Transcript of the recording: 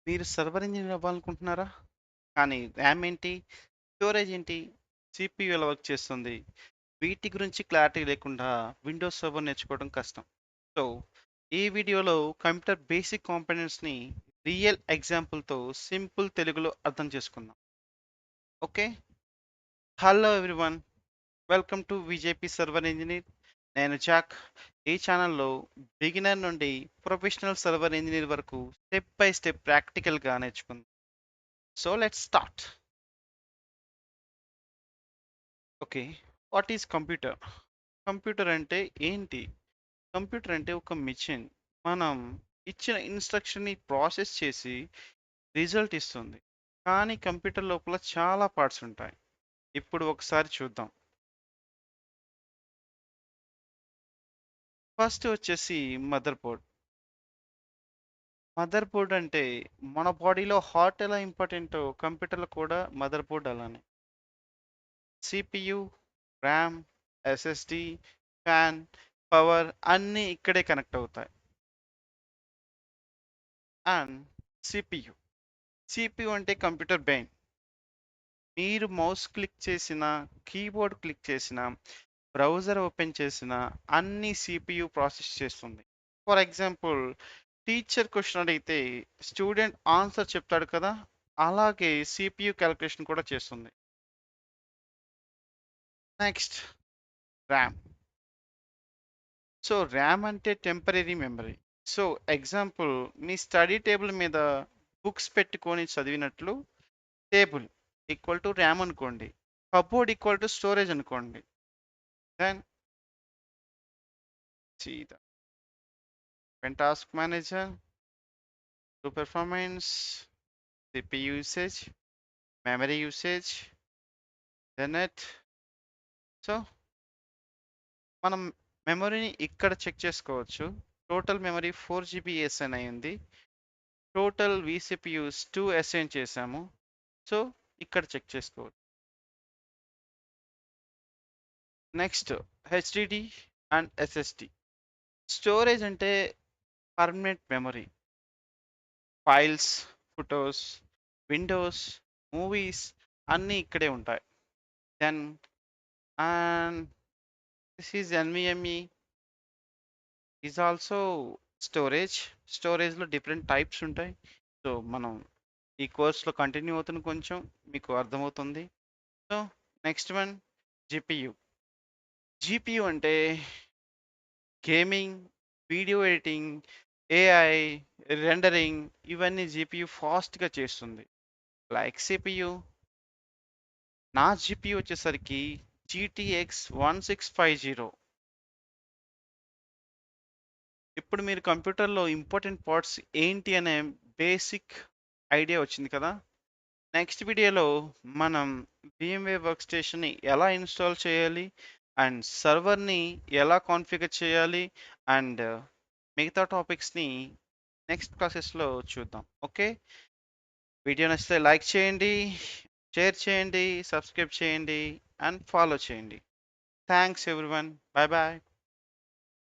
మీరు server engineer అవ్వాలనుకుంటున్నారా? కానీ RAM ఏంటి? స్టోరేజ్ ఏంటి? CPU ఎలా వర్క్ చేస్తుంది? వీటి గురించి క్లారిటీ లేకుండా విండోస్ సర్వర్ నేర్చుకోవడం కష్టం. సో, ఈ వీడియోలో కంప్యూటర్ బేసిక్ కాంపోనెంట్స్‌ని రియల్ ఎగ్జాంపుల్‌తో సింపుల్ తెలుగులో అర్థం చేసుకుందాం. Okay? Hello everyone. Welcome to VJP server engineer. నేను జాక్. ఈ ఛానల్‌లో బిగినర్ నుండి ప్రొఫెషనల్ సర్వర్ ఇంజినీర్ వరకు స్టెప్ బై స్టెప్ ప్రాక్టికల్‌గా నేర్చుకుందాం. So let's start. Okay. What is computer? Computer అంటే ఏంటి? కంప్యూటర్ అంటే ఒక మిషన్. మనం ఇచ్చిన ఇన్స్ట్రక్షన్‌ని ప్రాసెస్ చేసి రిజల్ట్ ఇస్తుంది. కానీ కంప్యూటర్ లోపల చాలా పార్ట్స్ ఉంటాయి. ఇప్పుడు ఒకసారి చూద్దాం. ఫస్ట్ వచ్చేసి మదర్ బోర్డ్. మదర్ బోర్డ్ అంటే మన బాడీలో హార్ట్ ఎలా ఇంపార్టెంటో కంప్యూటర్‌లో కూడా మదర్ బోర్డ్ అలానే. CPU, RAM, SSD, fan, power అన్నీ ఇక్కడే కనెక్ట్ అవుతాయి. And CPU. CPU అంటే కంప్యూటర్ బ్రెయిన్. మీరు మౌస్ క్లిక్ చేసినా, కీబోర్డ్ క్లిక్ చేసినా, బ్రౌజర్ ఓపెన్ చేసినా అన్నీ CPU ప్రాసెస్ చేస్తుంది. ఫర్ ఎగ్జాంపుల్ టీచర్ క్వెషన్ అడిగితే స్టూడెంట్ ఆన్సర్ చెప్తాడు కదా! అలాగే CPU క్యాలిక్యులేషన్ కూడా చేస్తుంది. Next RAM. సో ర్యామ్ అంటే టెంపరరీ మెమరీ. సో ఎగ్జాంపుల్ మీ స్టడీ టేబుల్ మీద బుక్స్ పెట్టుకొని చదివినట్లు టేబుల్ ఈక్వల్ టు ర్యామ్ అనుకోండి. కబోర్డ్ ఈక్వల్ టు స్టోరేజ్ అనుకోండి. Then see the when task manager to performance, CPU usage, memory usage, the net. So మనం మెమరీని ఇక్కడ check చేసుకోవచ్చు. Total memory 4 GB assign అయింది. Total VCPUs 2 assign చేశాము. So ఇక్కడ check చేసుకోవచ్చు. Next HDD and SSD. Storage అంటే permanent memory. Files, photos, Windows, movies అన్నీ ఇక్కడే ఉంటాయి. Then and this is NVMe is also storage. స్టోరేజ్‌లో డిఫరెంట్ టైప్స్ ఉంటాయి. సో మనం ఈ కోర్స్‌లో కంటిన్యూ అవుతున్న కొంచెం మీకు అర్థమవుతుంది. So next one GPU. GPU అంటే gaming, video editing, AI, rendering ఇవన్నీ GPU ఫాస్ట్‌గా చేస్తుంది. Like CPU. నా GPU వచ్చేసరికి GTX 1650. ఇప్పుడు మీరు కంప్యూటర్‌లో ఇంపార్టెంట్ పార్ట్స్ ఏంటి అనే బేసిక్ ఐడియా వచ్చింది కదా! నెక్స్ట్ వీడియోలో మనం VMware వర్క్ స్టేషన్‌ని ఎలా ఇన్‌స్టాల్ చేయాలి? అండ్ సర్వర్‌ని ఎలా కాన్ఫిగర్ చేయాలి? అండ్ మిగతా టాపిక్స్‌ని నెక్స్ట్ క్లాసెస్‌లో చూద్దాం. ఓకే. వీడియో నచ్చితే లైక్ చేయండి, షేర్ చేయండి, సబ్స్క్రైబ్ చేయండి అండ్ ఫాలో చేయండి. Thanks everyone. By by.